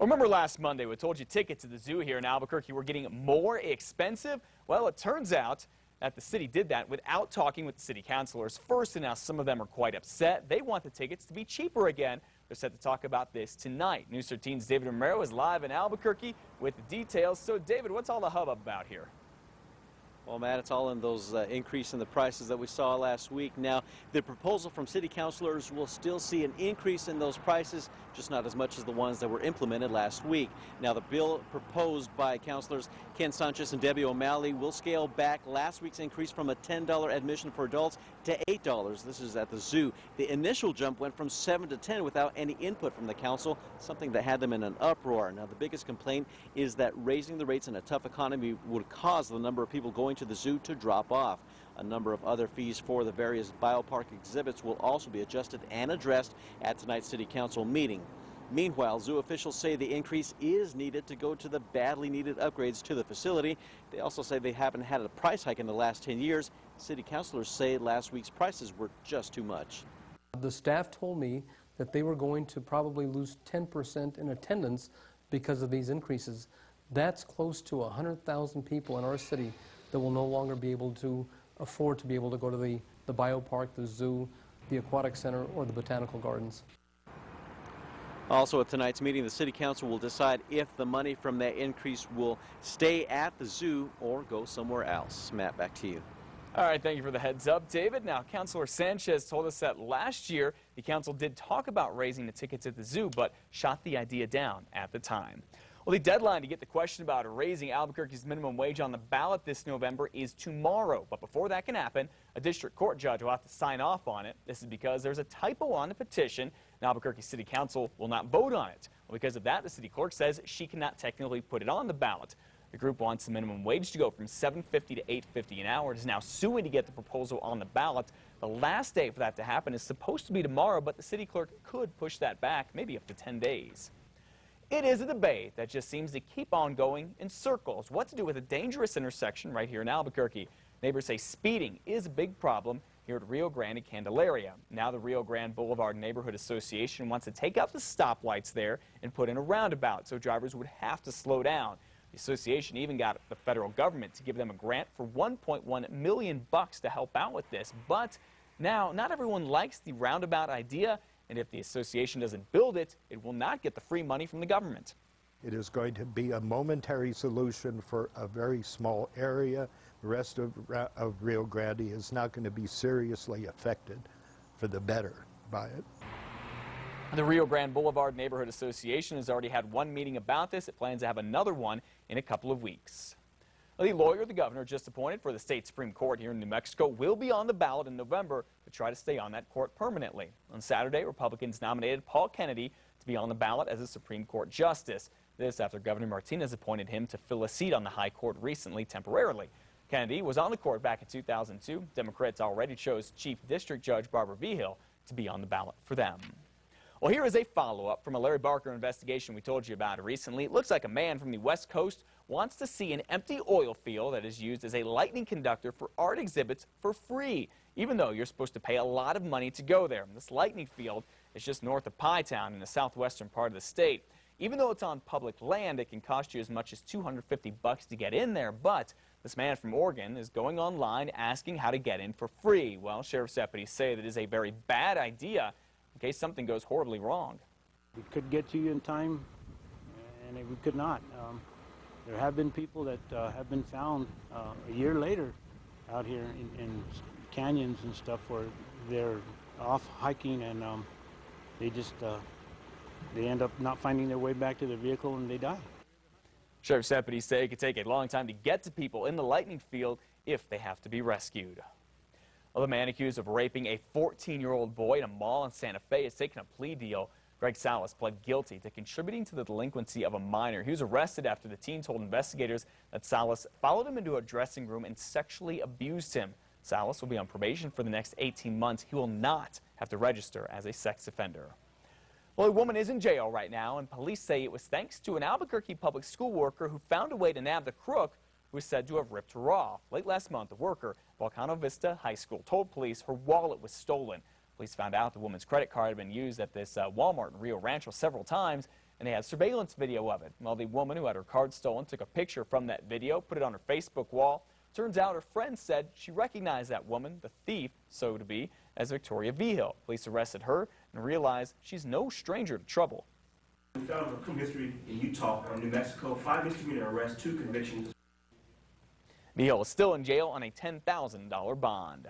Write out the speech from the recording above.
Remember last Monday we told you tickets to the zoo here in Albuquerque were getting more expensive? Well, it turns out that the city did that without talking with the city councilors first, and now some of them are quite upset. They want the tickets to be cheaper again. They're set to talk about this tonight. News 13's David Romero is live in Albuquerque with the details. So, David, what's all the hubbub about here? Well, Matt, it's all in those increase in the prices that we saw last week. Now, the proposal from city councilors will still see an increase in those prices, just not as much as the ones that were implemented last week. Now, the bill proposed by councilors Ken Sanchez and Debbie O'Malley will scale back last week's increase from a $10 admission for adults to $8. This is at the zoo. The initial jump went from 7 to 10 without any input from the council, something that had them in an uproar. Now, the biggest complaint is that raising the rates in a tough economy would cause the number of people going to the zoo to drop off. A number of other fees for the various biopark exhibits will also be adjusted and addressed at tonight's city council meeting. Meanwhile, zoo officials say the increase is needed to go to the badly needed upgrades to the facility. They also say they haven't had a price hike in the last 10 years. City councilors say last week's prices were just too much. The staff told me that they were going to probably lose 10% in attendance because of these increases. That's close to 100,000 people in our city that will no longer be able to afford to be able to go to the biopark, the zoo, the aquatic center, or the botanical gardens. Also at tonight's meeting, the city council will decide if the money from that increase will stay at the zoo or go somewhere else. Matt, back to you. All right, thank you for the heads up, David. Now, Councilor Sanchez told us that last year the council did talk about raising the tickets at the zoo, but shot the idea down at the time. Well, the deadline to get the question about raising Albuquerque's minimum wage on the ballot this November is tomorrow. But before that can happen, a district court judge will have to sign off on it. This is because there's a typo on the petition, and Albuquerque City Council will not vote on it. Well, because of that, the city clerk says she cannot technically put it on the ballot. The group wants the minimum wage to go from $7.50 to $8.50 an hour. It is now suing to get the proposal on the ballot. The last day for that to happen is supposed to be tomorrow, but the city clerk could push that back, maybe up to 10 days. It is a debate that just seems to keep on going in circles. What to do with a dangerous intersection right here in Albuquerque? Neighbors say speeding is a big problem here at Rio Grande and Candelaria. Now the Rio Grande Boulevard Neighborhood Association wants to take out the stoplights there and put in a roundabout so drivers would have to slow down. The association even got the federal government to give them a grant for $1.1 million to help out with this. But now, not everyone likes the roundabout idea. And if the association doesn't build it, it will not get the free money from the government. It is going to be a momentary solution for a very small area. The rest of Rio Grande is not going to be seriously affected for the better by it. The Rio Grande Boulevard Neighborhood Association has already had one meeting about this. It plans to have another one in a couple of weeks. The lawyer the governor just appointed for the state Supreme Court here in New Mexico will be on the ballot in November to try to stay on that court permanently. On Saturday, Republicans nominated Paul Kennedy to be on the ballot as a Supreme Court justice. This after Governor Martinez appointed him to fill a seat on the high court recently temporarily. Kennedy was on the court back in 2002. Democrats already chose Chief District Judge Barbara Vigil to be on the ballot for them. Well, here is a follow-up from a Larry Barker investigation we told you about recently. It looks like a man from the West Coast wants to see an empty oil field that is used as a lightning conductor for art exhibits for free, even though you're supposed to pay a lot of money to go there. This lightning field is just north of Pie Town in the southwestern part of the state. Even though it's on public land, it can cost you as much as $250 to get in there, but this man from Oregon is going online asking how to get in for free. Well, sheriff's deputies say that is a very bad idea in case something goes horribly wrong. We could get to you in time, and we could not. There have been people that have been found a year later out here in canyons and stuff where they're off hiking and they end up not finding their way back to their vehicle and they die. Sheriff's deputies say it could take a long time to get to people in the lightning field if they have to be rescued. Well, the man accused of raping a 14-year-old boy in a mall in Santa Fe has taken a plea deal. Greg Salas pled guilty to contributing to the delinquency of a minor. He was arrested after the teen told investigators that Salas followed him into a dressing room and sexually abused him. Salas will be on probation for the next 18 months. He will not have to register as a sex offender. Well, a woman is in jail right now, and police say it was thanks to an Albuquerque public school worker who found a way to nab the crook who is said to have ripped her off. Late last month, a worker at Volcano Vista High School told police her wallet was stolen. Police found out the woman's credit card had been used at this Walmart in Rio Rancho several times, and they had surveillance video of it. Well, the woman who had her card stolen took a picture from that video, put it on her Facebook wall. Turns out her friend said she recognized that woman, the thief, so to be, as Victoria Vigil. Police arrested her and realized she's no stranger to trouble. We found her criminal history in Utah or New Mexico, 5 misdemeanor arrests, 2 convictions. Vigil is still in jail on a $10,000 bond.